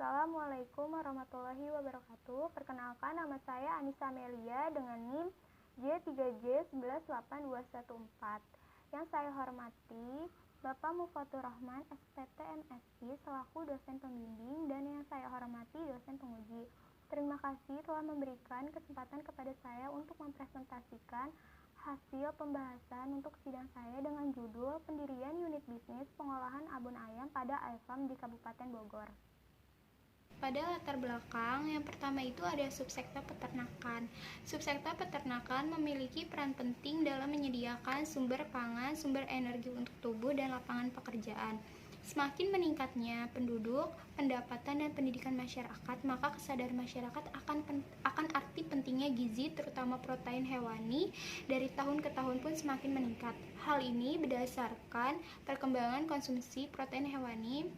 Assalamualaikum warahmatullahi wabarakatuh. Perkenalkan, nama saya Anissa Melia dengan NIM J3J1188214. Yang saya hormati Bapak Mufatur Rahman, SPT MSI, selaku dosen pembimbing, dan yang saya hormati dosen penguji. Terima kasih telah memberikan kesempatan kepada saya untuk mempresentasikan hasil pembahasan untuk sidang saya dengan judul Pendirian Unit Bisnis Pengolahan Abon Ayam pada AIFAM di Kabupaten Bogor. Pada latar belakang, yang pertama itu ada subsektor peternakan. Subsektor peternakan memiliki peran penting dalam menyediakan sumber pangan, sumber energi untuk tubuh, dan lapangan pekerjaan. Semakin meningkatnya penduduk, pendapatan, dan pendidikan masyarakat, maka kesadaran masyarakat akan arti pentingnya gizi, terutama protein hewani, dari tahun ke tahun pun semakin meningkat. Hal ini berdasarkan perkembangan konsumsi protein hewani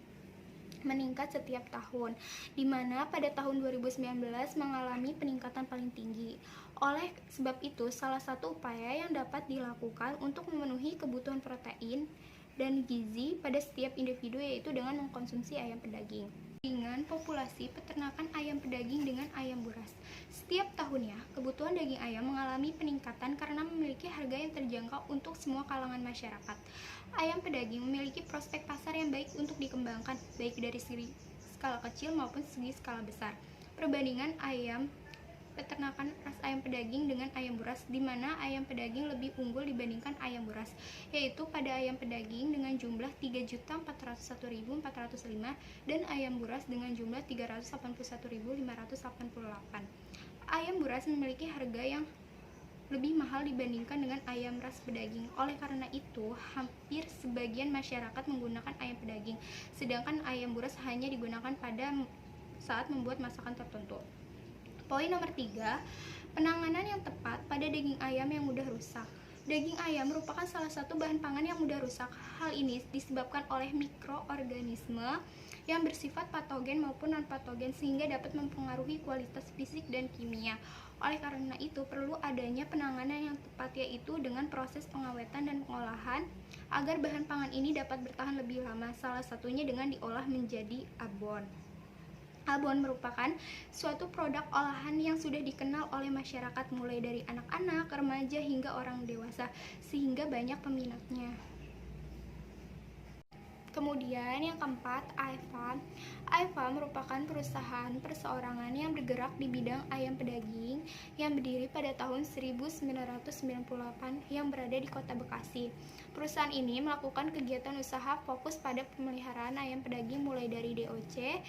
meningkat setiap tahun, di mana pada tahun 2019 mengalami peningkatan paling tinggi. Oleh sebab itu, salah satu upaya yang dapat dilakukan untuk memenuhi kebutuhan protein dan gizi pada setiap individu yaitu dengan mengkonsumsi ayam pedaging. Dengan populasi peternakan ayam pedaging dengan ayam buras. Setiap tahunnya, kebutuhan daging ayam mengalami peningkatan karena memiliki harga yang terjangkau untuk semua kalangan masyarakat. Ayam pedaging memiliki prospek pasar yang baik untuk dikembangkan, baik dari segi skala kecil maupun segi skala besar. Perbandingan ayam peternakan ras ayam pedaging dengan ayam buras, di mana ayam pedaging lebih unggul dibandingkan ayam buras, yaitu pada ayam pedaging dengan jumlah 3.401.405 dan ayam buras dengan jumlah 381.588. Ayam buras memiliki harga yang lebih mahal dibandingkan dengan ayam ras pedaging. Oleh karena itu, hampir sebagian masyarakat menggunakan ayam pedaging, sedangkan ayam buras hanya digunakan pada saat membuat masakan tertentu. Poin nomor 3, penanganan yang tepat pada daging ayam yang mudah rusak. Daging ayam merupakan salah satu bahan pangan yang mudah rusak. Hal ini disebabkan oleh mikroorganisme yang bersifat patogen maupun non-patogen sehingga dapat mempengaruhi kualitas fisik dan kimia. Oleh karena itu, perlu adanya penanganan yang tepat, yaitu dengan proses pengawetan dan pengolahan agar bahan pangan ini dapat bertahan lebih lama, salah satunya dengan diolah menjadi abon. Abon merupakan suatu produk olahan yang sudah dikenal oleh masyarakat mulai dari anak-anak, remaja, hingga orang dewasa, sehingga banyak peminatnya. Kemudian yang keempat, AIFAM. AIFAM merupakan perusahaan perseorangan yang bergerak di bidang ayam pedaging yang berdiri pada tahun 1998 yang berada di Kota Bekasi. Perusahaan ini melakukan kegiatan usaha fokus pada pemeliharaan ayam pedaging mulai dari DOC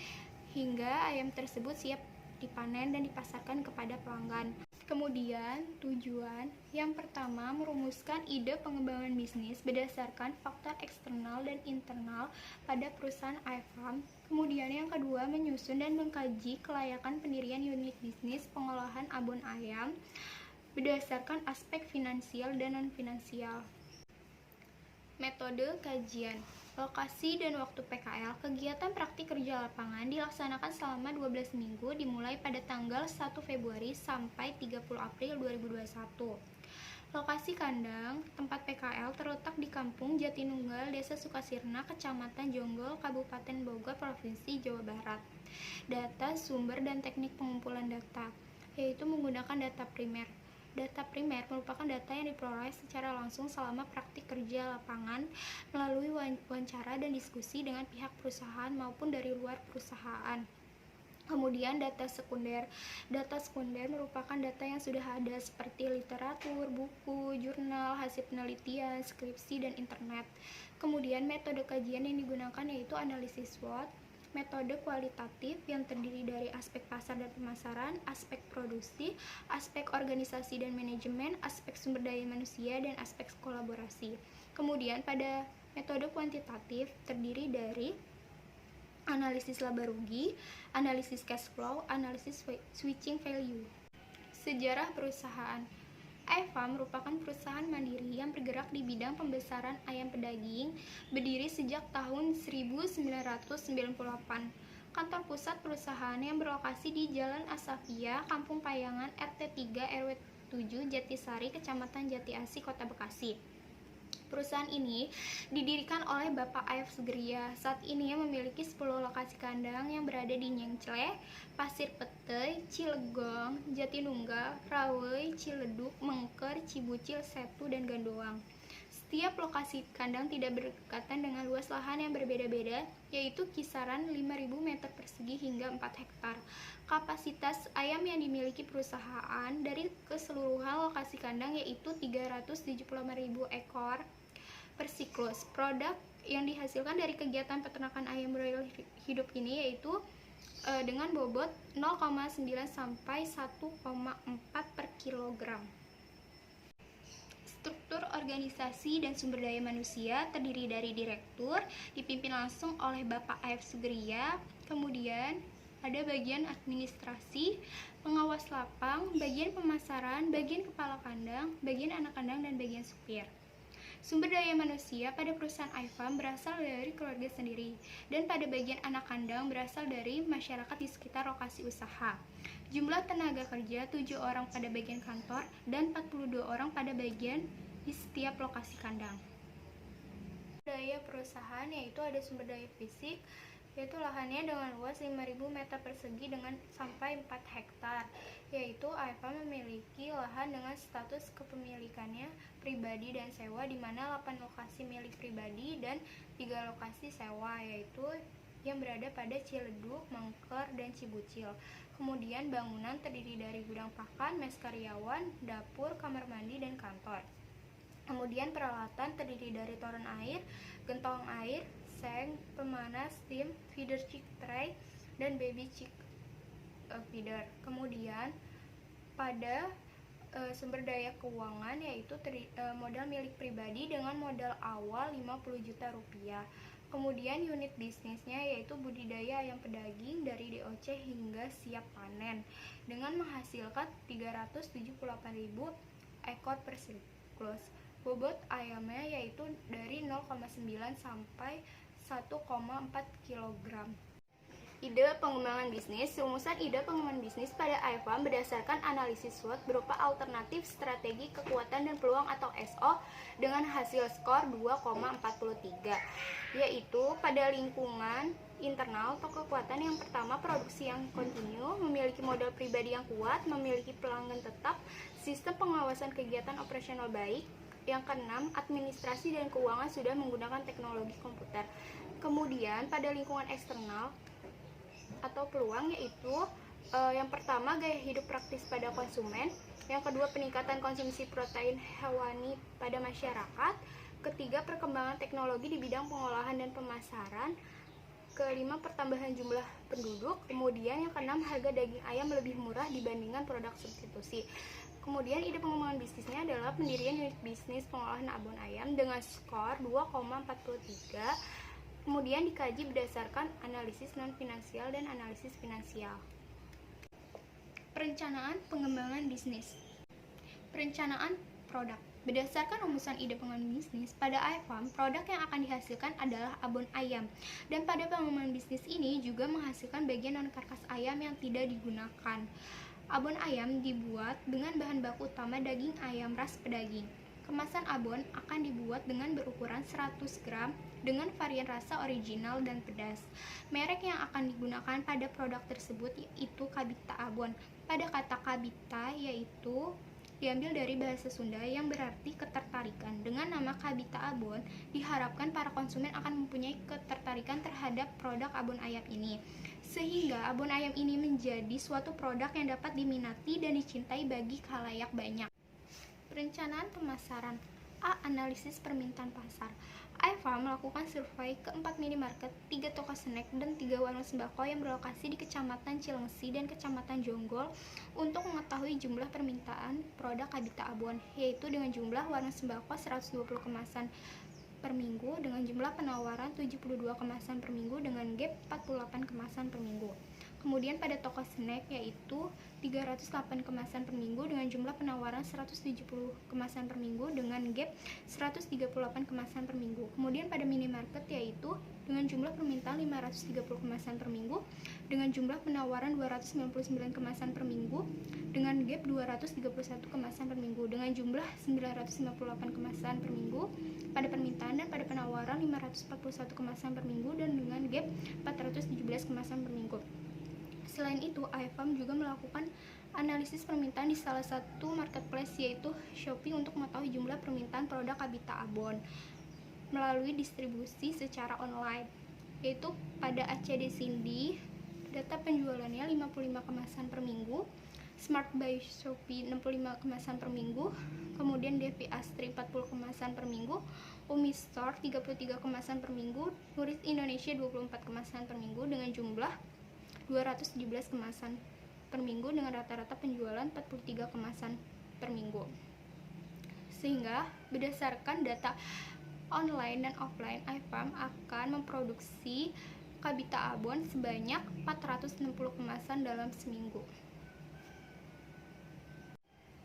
hingga ayam tersebut siap dipanen dan dipasarkan kepada pelanggan. Kemudian, tujuan yang pertama merumuskan ide pengembangan bisnis berdasarkan faktor eksternal dan internal pada perusahaan AIFAM. Kemudian yang kedua, menyusun dan mengkaji kelayakan pendirian unit bisnis pengolahan abon ayam berdasarkan aspek finansial dan non-finansial. Metode kajian, lokasi dan waktu PKL. Kegiatan praktik kerja lapangan dilaksanakan selama 12 minggu dimulai pada tanggal 1 Februari sampai 30 April 2021. Lokasi kandang tempat PKL terletak di Kampung Jatinunggal, Desa Sukasirna, Kecamatan Jonggol, Kabupaten Bogor, Provinsi Jawa Barat. Data, sumber, dan teknik pengumpulan data, yaitu menggunakan data primer. Data primer merupakan data yang diperoleh secara langsung selama praktik kerja lapangan melalui wawancara dan diskusi dengan pihak perusahaan maupun dari luar perusahaan. Kemudian data sekunder. Data sekunder merupakan data yang sudah ada seperti literatur, buku, jurnal, hasil penelitian, skripsi, dan internet. Kemudian metode kajian yang digunakan yaitu analisis SWOT, metode kualitatif yang terdiri dari aspek pasar dan pemasaran, aspek produksi, aspek organisasi dan manajemen, aspek sumber daya manusia, dan aspek kolaborasi. Kemudian pada metode kuantitatif terdiri dari analisis laba rugi, analisis cash flow, analisis switching value. Sejarah perusahaan. AIFAM merupakan perusahaan mandiri yang bergerak di bidang pembesaran ayam pedaging, berdiri sejak tahun 1998. Kantor pusat perusahaan yang berlokasi di Jalan Asafia, Kampung Payangan, RT 3 RW 7 Jatisari, Kecamatan Jati Asih, Kota Bekasi. Perusahaan ini didirikan oleh Bapak Ayaf Sugria. Saat ini memiliki 10 lokasi kandang yang berada di Nyengscle, Pasir Petei, Cilegon, Jatinunggal, Rawai, Ciledug, Mengker, Cibucil, Setu, dan Gandoang. Setiap lokasi kandang tidak berdekatan dengan luas lahan yang berbeda-beda, yaitu kisaran 5.000 meter persegi hingga 4 hektar. Kapasitas ayam yang dimiliki perusahaan dari keseluruhan lokasi kandang yaitu 375.000 ekor per siklus. Produk yang dihasilkan dari kegiatan peternakan ayam broiler hidup ini yaitu dengan bobot 0,9 sampai 1,4 per kilogram. Struktur organisasi dan sumber daya manusia terdiri dari direktur, dipimpin langsung oleh Bapak Ayaf Sugria, kemudian ada bagian administrasi, pengawas lapang, bagian pemasaran, bagian kepala kandang, bagian anak kandang, dan bagian supir. Sumber daya manusia pada perusahaan iFarm berasal dari keluarga sendiri, dan pada bagian anak kandang berasal dari masyarakat di sekitar lokasi usaha. Jumlah tenaga kerja 7 orang pada bagian kantor dan 42 orang pada bagian di setiap lokasi kandang. Daya perusahaan yaitu ada sumber daya fisik, yaitu lahannya dengan luas 5.000 meter persegi dengan sampai 4 hektar, yaitu iFarm memiliki lahan dengan status kepemilikannya pribadi dan sewa, di mana 8 lokasi milik pribadi dan 3 lokasi sewa, yaitu yang berada pada Ciledug, Mengker, dan Cibucil. Kemudian bangunan terdiri dari gudang pakan, mes karyawan, dapur, kamar mandi, dan kantor. Kemudian peralatan terdiri dari toren air, gentong air, seng, pemanas, steam, feeder chick tray, dan baby chick feeder. Kemudian pada sumber daya keuangan yaitu modal milik pribadi dengan modal awal 50 juta rupiah. Kemudian unit bisnisnya yaitu budidaya ayam pedaging dari DOC hingga siap panen dengan menghasilkan 378.000 ekor per siklus. Bobot ayamnya yaitu dari 0,9 sampai 1,4 kg. Ide pengembangan bisnis. Rumusan ide pengembangan bisnis pada iFarm berdasarkan analisis SWOT berupa alternatif, strategi, kekuatan, dan peluang atau SO dengan hasil skor 2,43, yaitu pada lingkungan internal atau kekuatan yang pertama produksi yang kontinu, memiliki modal pribadi yang kuat, memiliki pelanggan tetap, sistem pengawasan kegiatan operasional baik. Yang keenam, administrasi dan keuangan sudah menggunakan teknologi komputer. Kemudian pada lingkungan eksternal atau peluang yaitu yang pertama gaya hidup praktis pada konsumen, yang kedua peningkatan konsumsi protein hewani pada masyarakat, ketiga perkembangan teknologi di bidang pengolahan dan pemasaran, kelima pertambahan jumlah penduduk, kemudian yang keenam harga daging ayam lebih murah dibandingkan produk substitusi. Kemudian ide pengembangan bisnisnya adalah pendirian unit bisnis pengolahan abon ayam dengan skor 2,43. Kemudian dikaji berdasarkan analisis non-finansial dan analisis finansial. Perencanaan pengembangan bisnis. Perencanaan produk. Berdasarkan rumusan ide pengembangan bisnis, pada iFarm, produk yang akan dihasilkan adalah abon ayam. Dan pada pengembangan bisnis ini juga menghasilkan bagian non-karkas ayam yang tidak digunakan. Abon ayam dibuat dengan bahan baku utama daging ayam ras pedaging. Kemasan abon akan dibuat dengan berukuran 100 gram dengan varian rasa original dan pedas. Merek yang akan digunakan pada produk tersebut yaitu Kabita Abon. Pada kata Kabita yaitu diambil dari bahasa Sunda yang berarti ketertarikan. Dengan nama Kabita Abon, diharapkan para konsumen akan mempunyai ketertarikan terhadap produk abon ayam ini, sehingga abon ayam ini menjadi suatu produk yang dapat diminati dan dicintai bagi khalayak banyak. Perencanaan pemasaran. A. Analisis permintaan pasar. iFarm melakukan survei ke 4 minimarket, 3 toko snack, dan 3 warung sembako yang berlokasi di Kecamatan Cilengsi dan Kecamatan Jonggol untuk mengetahui jumlah permintaan produk Kabita Abon, yaitu dengan jumlah warung sembako 120 kemasan per minggu dengan jumlah penawaran 72 kemasan per minggu dengan gap 48 kemasan per minggu. Kemudian pada toko snack yaitu 308 kemasan per minggu dengan jumlah penawaran 170 kemasan per minggu dengan gap 138 kemasan per minggu. Kemudian pada minimarket yaitu dengan jumlah permintaan 530 kemasan per minggu dengan jumlah penawaran 299 kemasan per minggu dengan gap 231 kemasan per minggu dengan jumlah 958 kemasan per minggu pada permintaan, dan pada penawaran 541 kemasan per minggu dan dengan gap 417 kemasan per minggu. Selain itu, iFarm juga melakukan analisis permintaan di salah satu marketplace yaitu Shopee untuk mengetahui jumlah permintaan produk Kabita Abon melalui distribusi secara online, yaitu pada ACD Cindy data penjualannya 55 kemasan per minggu, Smart by Shopee 65 kemasan per minggu, kemudian Devi Astri 40 kemasan per minggu, Umi Store 33 kemasan per minggu, Nuris Indonesia 24 kemasan per minggu dengan jumlah 217 kemasan per minggu dengan rata-rata penjualan 43 kemasan per minggu. Sehingga berdasarkan data online dan offline, iFarm akan memproduksi Kabita Abon sebanyak 460 kemasan dalam seminggu.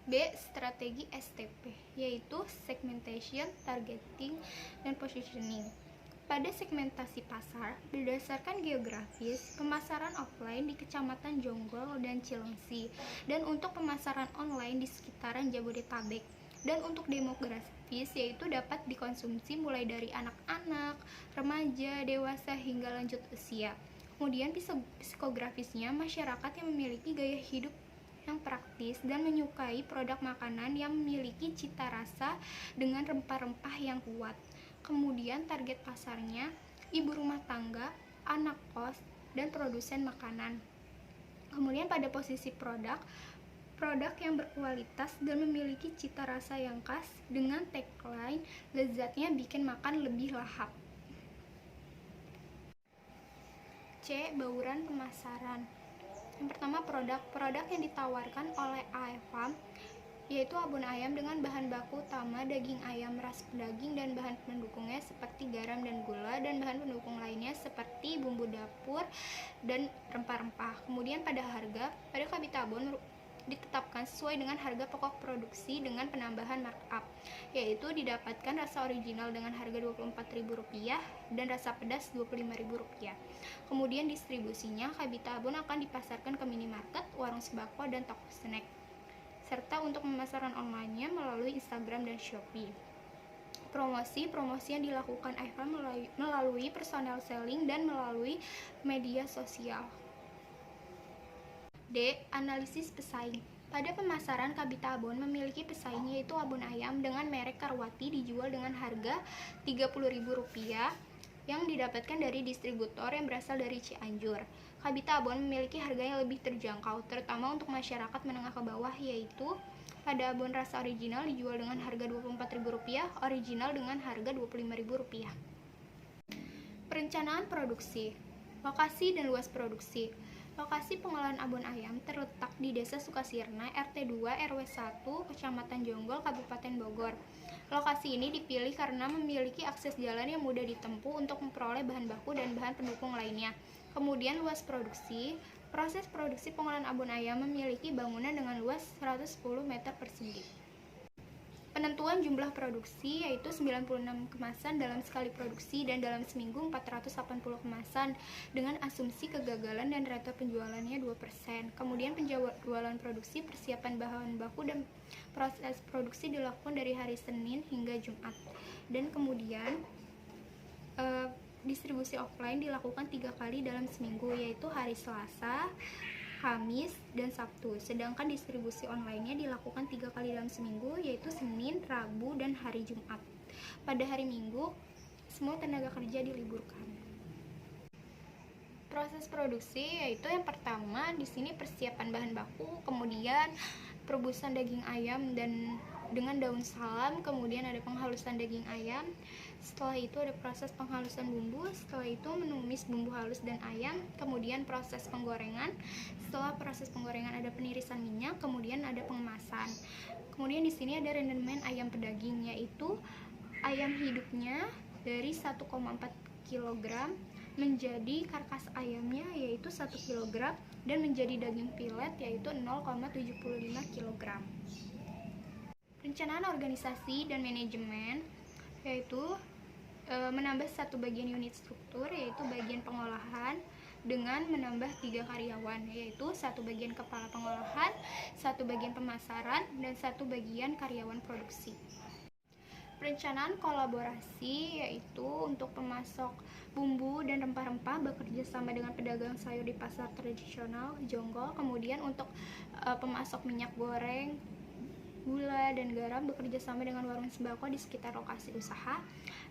B. Strategi STP, yaitu segmentation, targeting, dan positioning. Pada segmentasi pasar, berdasarkan geografis, pemasaran offline di Kecamatan Jonggol dan Cilengsi, dan untuk pemasaran online di sekitaran Jabodetabek. Dan untuk demografis, yaitu dapat dikonsumsi mulai dari anak-anak, remaja, dewasa, hingga lanjut usia. Kemudian psikografisnya, masyarakat yang memiliki gaya hidup yang praktis dan menyukai produk makanan yang memiliki cita rasa dengan rempah-rempah yang kuat. Kemudian target pasarnya ibu rumah tangga, anak kos, dan produsen makanan. Kemudian pada posisi produk yang berkualitas dan memiliki cita rasa yang khas dengan tagline lezatnya bikin makan lebih lahap. C. Bauran pemasaran. Yang pertama, produk yang ditawarkan oleh iFarm yaitu abon ayam dengan bahan baku utama daging ayam ras daging dan bahan pendukungnya seperti garam dan gula, dan bahan pendukung lainnya seperti bumbu dapur dan rempah-rempah. Kemudian pada Kabita Abon ditetapkan sesuai dengan harga pokok produksi dengan penambahan markup, yaitu didapatkan rasa original dengan harga Rp24.000 dan rasa pedas Rp25.000. Kemudian distribusinya Kabita Abon akan dipasarkan ke minimarket, warung sembako, dan toko snack, serta untuk pemasaran online-nya melalui Instagram dan Shopee. Promosi yang dilakukan iFarm melalui personal selling dan melalui media sosial. D. Analisis pesaing. Pada pemasaran, Kabita Abon memiliki pesaing yaitu abon ayam dengan merek Karwati dijual dengan harga Rp30.000 yang didapatkan dari distributor yang berasal dari Cianjur. Kabita Abon memiliki harga yang lebih terjangkau, terutama untuk masyarakat menengah ke bawah, yaitu pada abon rasa original dijual dengan harga Rp24.000, original dengan harga Rp25.000. Perencanaan produksi, lokasi dan luas produksi. Lokasi pengolahan abon ayam terletak di Desa Sukasirna, RT 2 RW 1, Kecamatan Jonggol, Kabupaten Bogor. Lokasi ini dipilih karena memiliki akses jalan yang mudah ditempuh untuk memperoleh bahan baku dan bahan pendukung lainnya. Kemudian luas produksi. Proses produksi pengolahan abon ayam memiliki bangunan dengan luas 110 meter persegi. Penentuan jumlah produksi yaitu 96 kemasan dalam sekali produksi dan dalam seminggu 480 kemasan dengan asumsi kegagalan dan rata penjualannya 2%. Kemudian penjualan produksi, persiapan bahan baku, dan proses produksi dilakukan dari hari Senin hingga Jumat. Dan kemudian distribusi offline dilakukan 3 kali dalam seminggu, yaitu hari Selasa, Kamis, dan Sabtu. Sedangkan distribusi online-nya dilakukan 3 kali dalam seminggu, yaitu Senin, Rabu, dan hari Jumat. Pada hari Minggu, semua tenaga kerja diliburkan. Proses produksi yaitu yang pertama di sini persiapan bahan baku, kemudian perebusan daging ayam dan dengan daun salam, kemudian ada penghalusan daging ayam. Setelah itu ada proses penghalusan bumbu, setelah itu menumis bumbu halus dan ayam, kemudian proses penggorengan. Setelah proses penggorengan ada penirisan minyak, kemudian ada pengemasan. Kemudian di sini ada rendemen ayam pedaging, yaitu ayam hidupnya dari 1,4 kg menjadi karkas ayamnya yaitu 1 kg dan menjadi daging pilet yaitu 0,75 kg. Perencanaan organisasi dan manajemen yaitu menambah satu bagian unit struktur yaitu bagian pengolahan dengan menambah 3 karyawan yaitu 1 bagian kepala pengolahan, 1 bagian pemasaran, dan 1 bagian karyawan produksi. Perencanaan kolaborasi yaitu untuk pemasok bumbu dan rempah-rempah bekerja sama dengan pedagang sayur di pasar tradisional Jonggol. Kemudian untuk pemasok minyak goreng, gula, dan garam bekerja sama dengan warung sembako di sekitar lokasi usaha.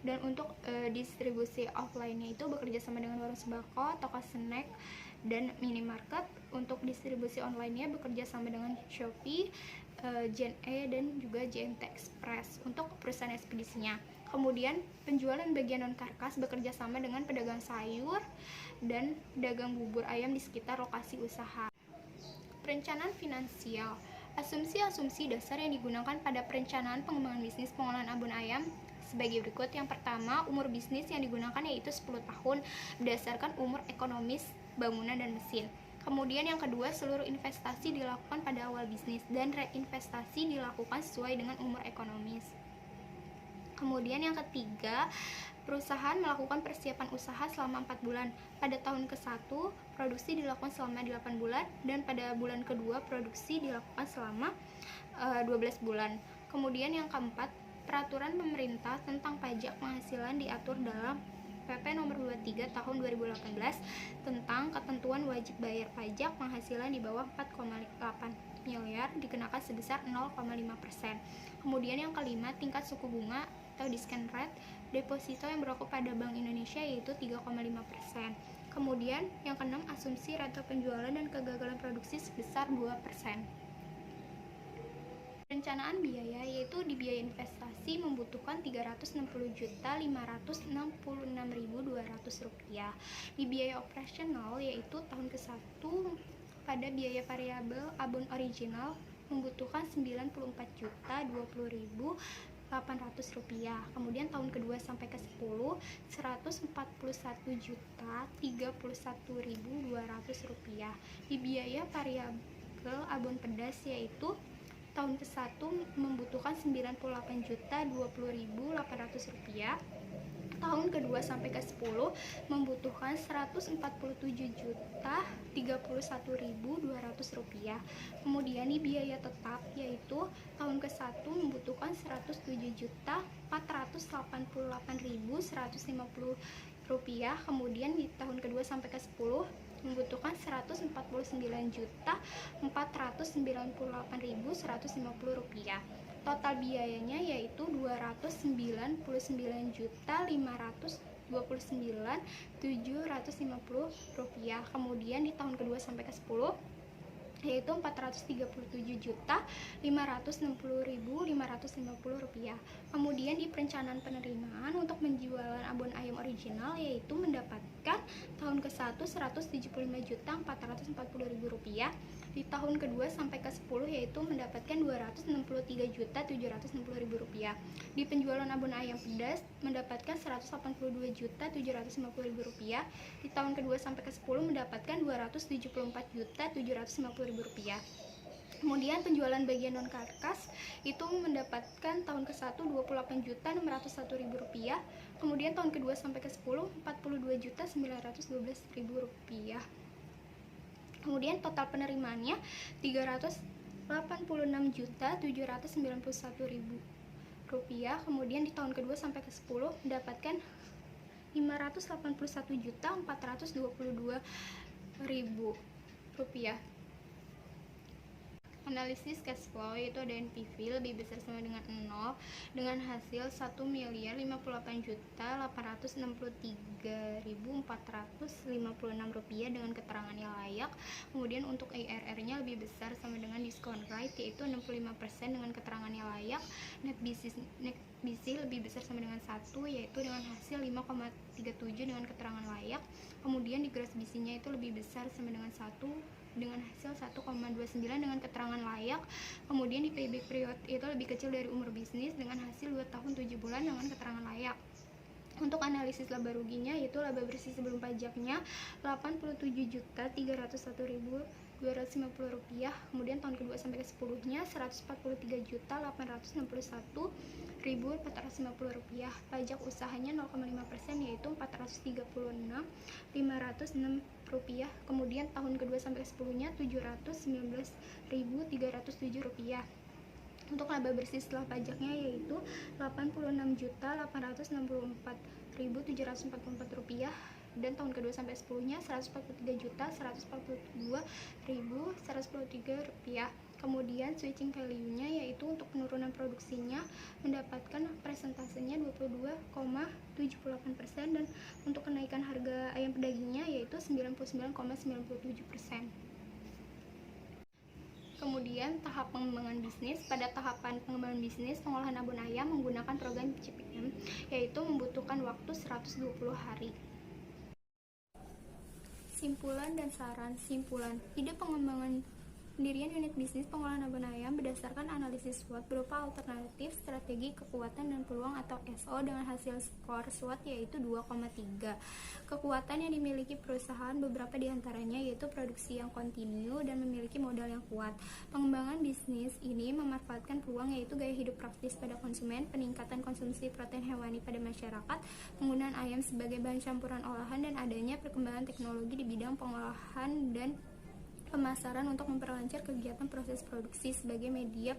Dan untuk distribusi offline-nya itu bekerja sama dengan warung sembako, toko snack, dan minimarket. Untuk distribusi online-nya bekerja sama dengan Shopee, JNE, dan juga JNT Express untuk perusahaan ekspedisinya. Kemudian penjualan bagian non-karkas bekerja sama dengan pedagang sayur dan pedagang bubur ayam di sekitar lokasi usaha. Perencanaan finansial. Asumsi-asumsi dasar yang digunakan pada perencanaan pengembangan bisnis pengolahan abon ayam sebagai berikut. Yang pertama, umur bisnis yang digunakan yaitu 10 tahun berdasarkan umur ekonomis bangunan dan mesin. Kemudian yang kedua, seluruh investasi dilakukan pada awal bisnis dan reinvestasi dilakukan sesuai dengan umur ekonomis. Kemudian yang ketiga, perusahaan melakukan persiapan usaha selama 4 bulan. Pada tahun ke-1, produksi dilakukan selama 8 bulan dan pada bulan kedua produksi dilakukan selama 12 bulan. Kemudian yang keempat, peraturan pemerintah tentang pajak penghasilan diatur dalam PP nomor 23 tahun 2018 tentang ketentuan wajib bayar pajak penghasilan di bawah 4,8 miliar dikenakan sebesar 0,5%. Kemudian yang kelima, tingkat suku bunga atau discount rate deposito yang berlaku pada Bank Indonesia yaitu 3,5%. Kemudian yang keenam, asumsi rata penjualan dan kegagalan produksi sebesar 2%. Perencanaan biaya yaitu di biaya investasi membutuhkan Rp360.566.200. Di biaya operasional yaitu tahun ke-1 pada biaya variabel abon original membutuhkan Rp94.020.800. Kemudian tahun kedua sampai ke-10 Rp141.031.200. Di biaya variabel abon pedas yaitu tahun ke-1 membutuhkan Rp98.020.800. Tahun kedua sampai ke-10 membutuhkan Rp147.031.200. Kemudian di biaya tetap yaitu tahun ke-1 membutuhkan Rp107.488.150. Kemudian di tahun kedua sampai ke-10 membutuhkan Rp149.498.150. Total biayanya yaitu Rp299.750. Kemudian di tahun kedua sampai ke-10 yaitu Rp437.560.550. Kemudian di perencanaan penerimaan untuk penjualan abon ayam original yaitu mendapatkan tahun ke-1 Rp175.440.000. Di tahun kedua sampai ke-10 yaitu mendapatkan Rp263.760.000. Di penjualan abon ayam pedas mendapatkan Rp182.750.000. Di tahun kedua sampai ke-10 mendapatkan Rp274.750.000. Kemudian penjualan bagian non karkas itu mendapatkan tahun ke-1 Rp28.601.000. Kemudian tahun kedua sampai ke-10 Rp42.912.000. Kemudian total penerimaannya Rp386.791.000. Kemudian di tahun kedua sampai ke-10 mendapatkan Rp581.422.000. Analisis cash flow yaitu ada NPV lebih besar sama dengan 0 dengan hasil Rp1.858.456 dengan keterangan yang layak. Kemudian untuk IRR-nya lebih besar sama dengan discount rate yaitu 65% dengan keterangan yang layak. Net BC lebih besar sama dengan 1 yaitu dengan hasil 5,37 dengan keterangan layak. Kemudian di gross BC-nya itu lebih besar sama dengan 1 dengan hasil 1,29 dengan keterangan layak. Kemudian di payback period itu lebih kecil dari umur bisnis dengan hasil 2 tahun 7 bulan dengan keterangan layak. Untuk analisis laba ruginya, yaitu laba bersih sebelum pajaknya Rp87.301.250, kemudian tahun kedua sampai ke-10-nya Rp143.861.450, pajak usahanya 0,5%, yaitu Rp436.506, kemudian tahun kedua sampai ke-10-nya Rp719.307. Untuk laba bersih setelah pajaknya yaitu Rp86.864.744, dan tahun kedua sampai 10-nya Rp143.142.113. Kemudian switching value-nya yaitu untuk penurunan produksinya mendapatkan presentasenya 22,78%, dan untuk kenaikan harga ayam pedagingnya yaitu 99,97%. Kemudian tahap pengembangan bisnis. Pada tahapan pengembangan bisnis, pengolahan abon ayam menggunakan program CPM, yaitu membutuhkan waktu 120 hari. Simpulan dan saran. Simpulan, ide pengembangan pendirian unit bisnis pengolahan abon ayam berdasarkan analisis SWOT berupa alternatif, strategi, kekuatan, dan peluang atau SO dengan hasil skor SWOT yaitu 2,3. Kekuatan yang dimiliki perusahaan beberapa diantaranya yaitu produksi yang kontinu dan memiliki modal yang kuat. Pengembangan bisnis ini memanfaatkan peluang yaitu gaya hidup praktis pada konsumen, peningkatan konsumsi protein hewani pada masyarakat, penggunaan ayam sebagai bahan campuran olahan, dan adanya perkembangan teknologi di bidang pengolahan dan pemasaran untuk memperlancar kegiatan proses produksi sebagai media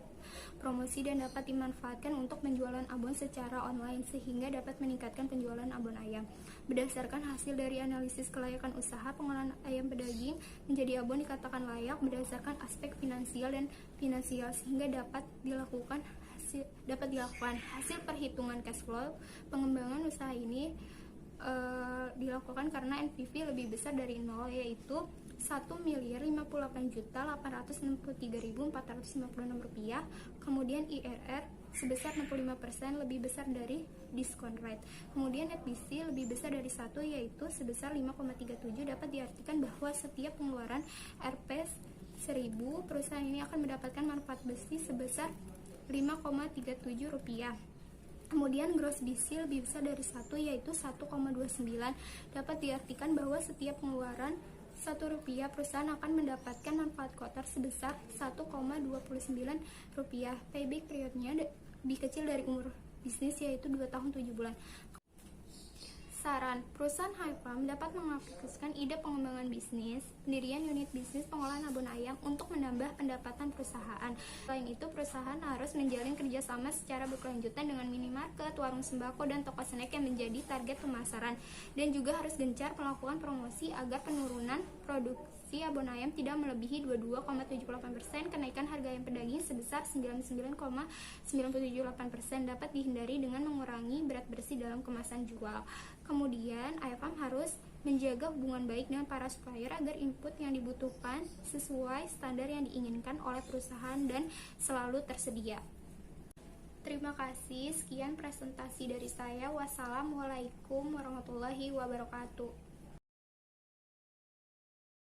promosi, dan dapat dimanfaatkan untuk penjualan abon secara online sehingga dapat meningkatkan penjualan abon ayam. Berdasarkan hasil dari analisis kelayakan usaha, pengolahan ayam pedaging menjadi abon dikatakan layak berdasarkan aspek finansial sehingga dapat dilakukan hasil perhitungan cash flow. Pengembangan usaha ini dilakukan karena NPV lebih besar dari 0, yaitu Rp1.058.863.456, kemudian IRR sebesar 65% lebih besar dari discount rate, kemudian FBC lebih besar dari 1 yaitu sebesar 5,37. Dapat diartikan bahwa setiap pengeluaran Rp 1.000 perusahaan ini akan mendapatkan manfaat bersih sebesar Rp5,37. Kemudian gross BC lebih besar dari 1 yaitu 1,29. Dapat diartikan bahwa setiap pengeluaran Rp1 perusahaan akan mendapatkan manfaat kotor sebesar Rp1,29. Payback periodnya lebih kecil dari umur bisnis yaitu 2 tahun 7 bulan. Saran, perusahaan Hive Farm dapat mengaplikasikan ide pengembangan bisnis pendirian unit bisnis pengolahan abon ayam untuk menambah pendapatan perusahaan. Selain itu, perusahaan harus menjalin kerjasama secara berkelanjutan dengan minimarket, warung sembako, dan toko snack yang menjadi target pemasaran, dan juga harus gencar melakukan promosi agar penurunan produksi abon ayam tidak melebihi 22,78%. Kenaikan harga ayam pedaging sebesar 99,978% dapat dihindari dengan mengurangi berat bersih dalam kemasan jual. Kemudian, IFAM harus menjaga hubungan baik dengan para supplier agar input yang dibutuhkan sesuai standar yang diinginkan oleh perusahaan dan selalu tersedia. Terima kasih, sekian presentasi dari saya. Wassalamualaikum warahmatullahi wabarakatuh.